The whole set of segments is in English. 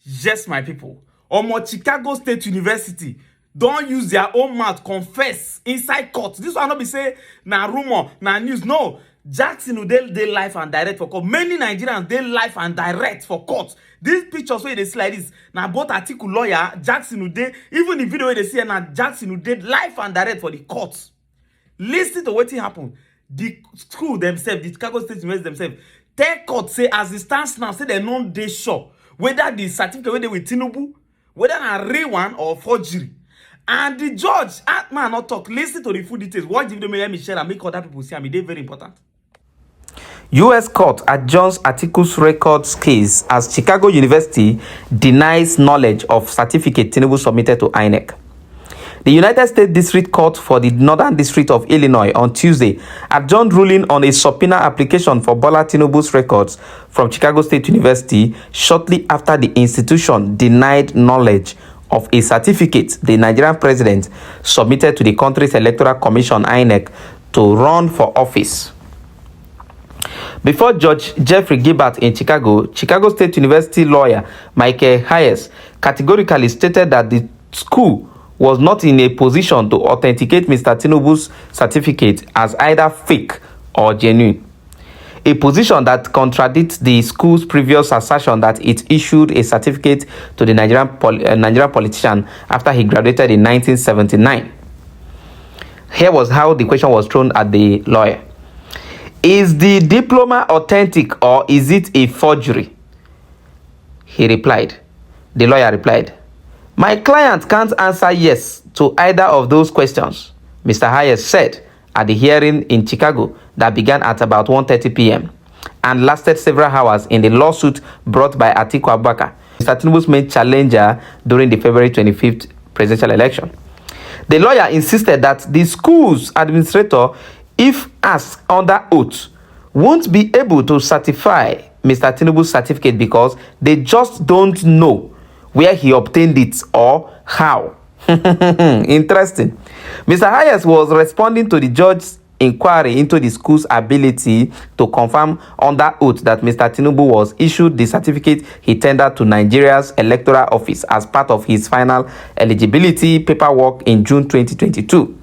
Yes, my people. Omo Chicago State University don't use their own mouth confess inside court. This one not be say na rumor, na news. No, Jackson Ude dey live and direct for court. Many Nigerians dey live and direct for court. These pictures wey they see like this, na both article lawyer Jackson Ude, even the video wey they see na Jackson Ude live and direct for the court. Listen to wetin happen. The school themselves, the Chicago State University themselves, tell court say as it stands now, say they no dey sure whether the certificate wey dey with Tinubu, whether na real one or forgery. And the judge, man, not talk. Listen to the full details. Watch the video, let me share and make other people see. They very important. U.S. court adjourns Atiku's records case as Chicago University denies knowledge of certificate Tinubu submitted to INEC. The United States District Court for the Northern District of Illinois on Tuesday adjourned ruling on a subpoena application for Bola Tinubu's records from Chicago State University shortly after the institution denied knowledge of a certificate the Nigerian president submitted to the country's Electoral Commission INEC to run for office. Before Judge Jeffrey Gilbert in Chicago State University lawyer Michael Hayes categorically stated that the school was not in a position to authenticate Mr. Tinubu's certificate as either fake or genuine. A position that contradicts the school's previous assertion that it issued a certificate to the Nigerian politician after he graduated in 1979. Here was how the question was thrown at the lawyer. Is the diploma authentic or is it a forgery? The lawyer replied, my client can't answer yes to either of those questions, Mr. Hayes said at the hearing in Chicago that began at about 1:30 p.m. and lasted several hours in the lawsuit brought by Atiku Abubakar, Mr. Tinubu's main challenger during the February 25th presidential election. The lawyer insisted that the school's administrator, if asked under oath, won't be able to certify Mr. Tinubu's certificate because they just don't know where he obtained it or how. Interesting. Mr. Hayes was responding to the judge's inquiry into the school's ability to confirm under oath that Mr. Tinubu was issued the certificate he tendered to Nigeria's electoral office as part of his final eligibility paperwork in June 2022.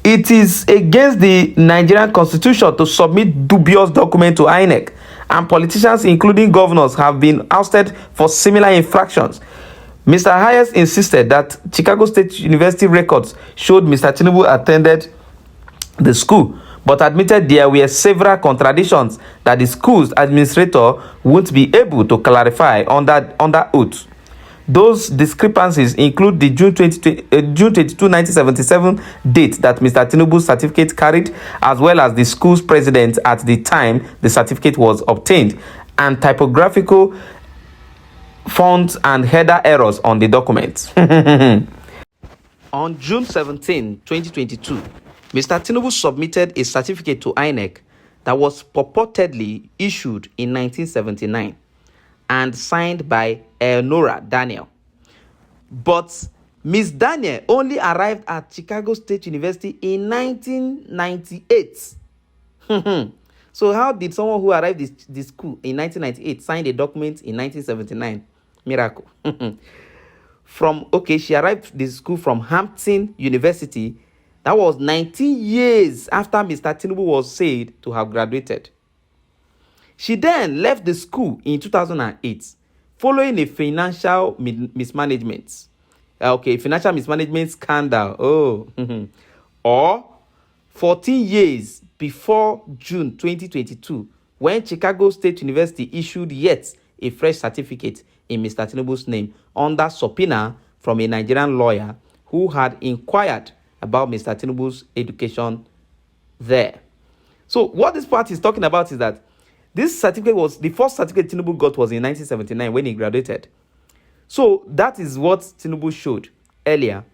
It is against the Nigerian constitution to submit dubious documents to INEC, and politicians, including governors, have been ousted for similar infractions. Mr. Hayes insisted that Chicago State University records showed Mr. Tinubu attended the school, but admitted there were several contradictions that the school's administrator won't be able to clarify under oath. Those discrepancies include the June 22, 1977 date that Mr. Tinubu's certificate carried, as well as the school's president at the time the certificate was obtained, and typographical font and header errors on the document. On June 17, 2022, Mr. Tinubu submitted a certificate to INEC that was purportedly issued in 1979 and signed by Eleanor Daniel. But Miss Daniel only arrived at Chicago State University in 1998. So how did someone who arrived this school in 1998 sign a document in 1979? Miracle. She arrived this school from Hampton University. That was 19 years after Mr. Tinubu was said to have graduated. She then left the school in 2008 following a financial mismanagement. Financial mismanagement scandal. Or 14 years before June 2022, when Chicago State University issued yet a fresh certificate in Mr. Tinubu's name under subpoena from a Nigerian lawyer who had inquired about Mr. Tinubu's education there. So what this part is talking about is that this certificate was, the first certificate Tinubu got was in 1979 when he graduated. So that is what Tinubu showed earlier.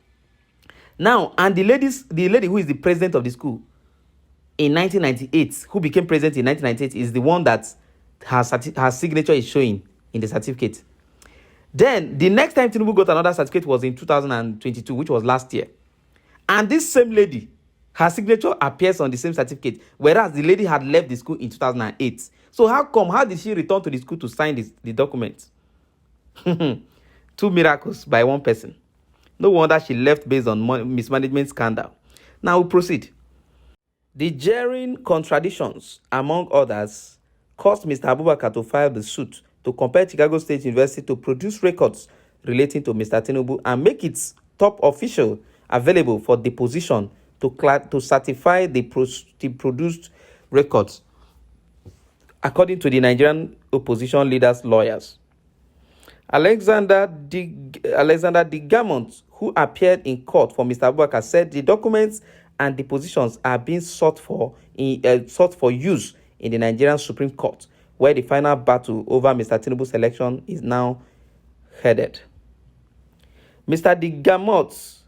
Now, and the lady who is the president of the school in 1998, who became president in 1998, is the one that her signature is showing in the certificate. Then the next time Tinubu got another certificate was in 2022, which was last year. And this same lady, her signature appears on the same certificate, whereas the lady had left the school in 2008. So how did she return to the school to sign the document? Two miracles by one person. No wonder she left based on mismanagement scandal. Now we proceed. The jarring contradictions, among others, caused Mr. Abubakar to file the suit to compel Chicago State University to produce records relating to Mr. Tinubu and make its top official available for deposition to certify the produced records, according to the Nigerian opposition leaders' lawyers. Alexander Digamont, who appeared in court for Mr. Abubakar, said the documents and depositions are being sought for use in the Nigerian Supreme Court, where the final battle over Mr. Tinubu's election is now headed. Mr. Digamont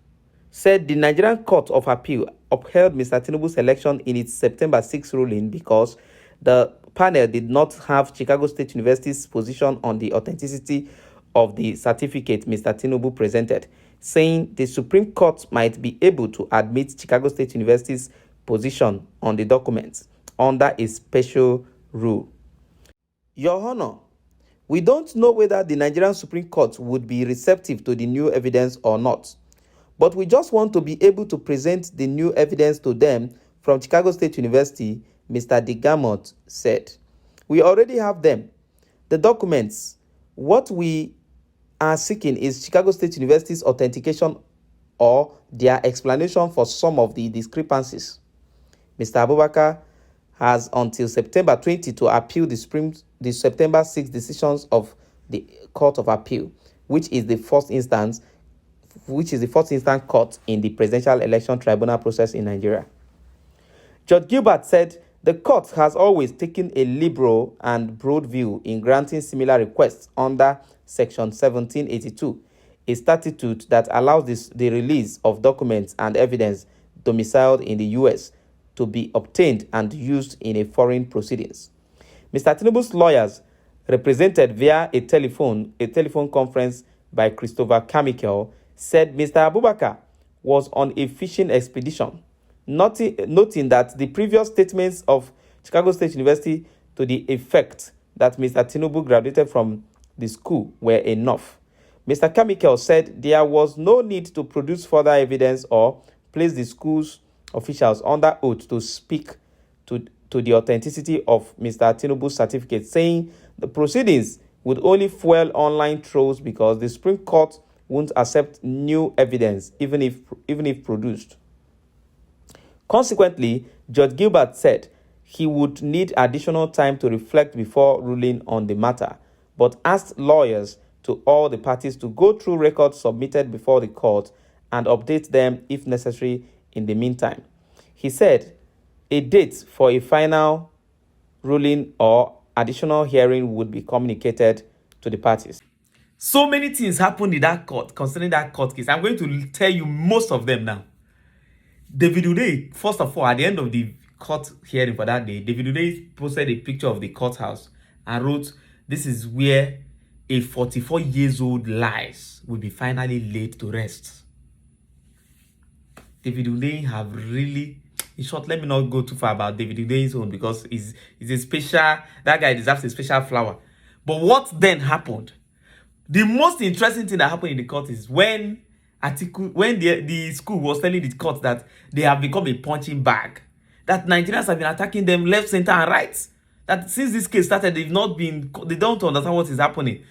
said the Nigerian Court of Appeal upheld Mr. Tinubu's election in its September 6 ruling because the panel did not have Chicago State University's position on the authenticity of the certificate Mr. Tinubu presented, saying the Supreme Court might be able to admit Chicago State University's position on the documents under a special rule. Your Honor, we don't know whether the Nigerian Supreme Court would be receptive to the new evidence or not, but we just want to be able to present the new evidence to them from Chicago State University, Mr. Digamont said. We already have them. The documents. What we are seeking is Chicago State University's authentication or their explanation for some of the discrepancies. Mr. Abubakar has until September 20 to appeal the September 6 decisions of the Court of Appeal, which is the first instance court in the Presidential Election Tribunal process in Nigeria. Judge Gilbert said the court has always taken a liberal and broad view in granting similar requests under Section 1782, a statute that allows the release of documents and evidence domiciled in the U.S. to be obtained and used in a foreign proceedings. Mr. Tinubu's lawyers, represented via a telephone conference by Christopher Carmichael, said Mr. Abubakar was on a fishing expedition, noting that the previous statements of Chicago State University to the effect that Mr. Tinubu graduated from the school were enough. Mr. Carmichael said there was no need to produce further evidence or place the school's officials under oath to speak to the authenticity of Mr. Tinubu's certificate, saying the proceedings would only fuel online trolls because the Supreme Court won't accept new evidence, even if produced. Consequently, Judge Gilbert said he would need additional time to reflect before ruling on the matter, but asked lawyers to all the parties to go through records submitted before the court and update them if necessary in the meantime. He said a date for a final ruling or additional hearing would be communicated to the parties. So many things happened in that court concerning that court case. I'm going to tell you most of them now. David Uday, first of all, at the end of the court hearing for that day, David Uday posted a picture of the courthouse and wrote, "This is where a 44-years-old lies will be finally laid to rest." David Uday have really, in short, let me not go too far about David Uday's own because he's a special, that guy deserves a special flower. But what then happened? The most interesting thing that happened in the court is when the school was telling the court that they have become a punching bag, that Nigerians have been attacking them left, center, and right. That since this case started, they don't understand what is happening.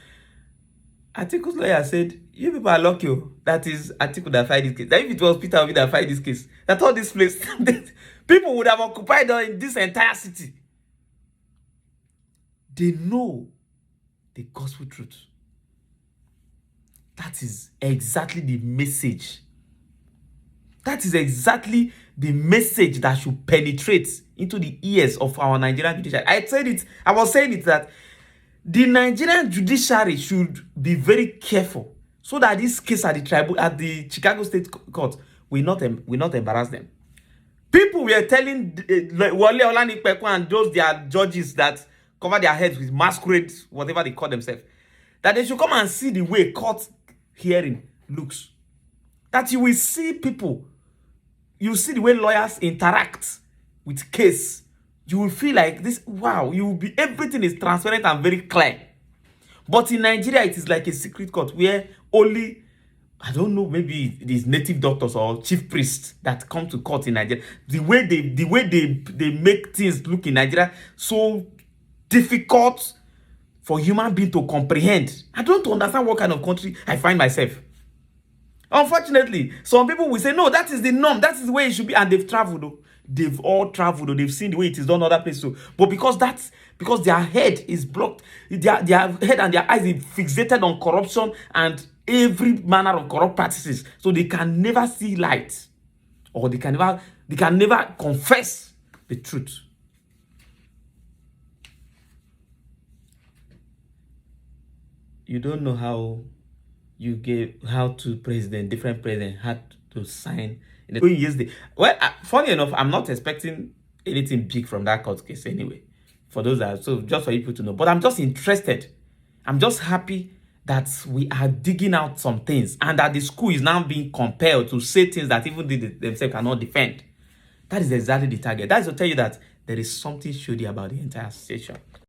Atiku's lawyer said, "You people are lucky that is Atiku that filed this case. That if it was Peter Obi that filed this case, that all this place, people would have occupied this entire city." They know the gospel truth. That is exactly the message. That is exactly the message that should penetrate into the ears of our Nigerian judiciary. I was saying it that the Nigerian judiciary should be very careful so that this case at the Chicago State Court will not embarrass them. People were telling Wale Olanipekun and those their judges that cover their heads with masquerades, whatever they call themselves, that they should come and see the way court hearing looks. That you will see people, you see the way lawyers interact with case. You will feel like this, wow, everything is transparent and very clear. But in Nigeria, it is like a secret court where only, I don't know, maybe it is native doctors or chief priests that come to court in Nigeria. The way they make things look in Nigeria so difficult for human being to comprehend. I don't understand what kind of country I find myself. Unfortunately, some people will say, no, that is the norm. That is the way it should be. And they've traveled, though. They've all traveled, though. They've seen the way it is done other places. Too. But because their head is blocked, their head and their eyes is fixated on corruption and every manner of corrupt practices. So they can never see light. Or they can never confess the truth. You don't know how different president had to sign in the yesterday. Well, funny enough, I'm not expecting anything big from that court case anyway. For those that, so just for people to know. But I'm just interested. I'm just happy that we are digging out some things and that the school is now being compelled to say things that even they themselves cannot defend. That is exactly the target. That is to tell you that there is something shady about the entire situation.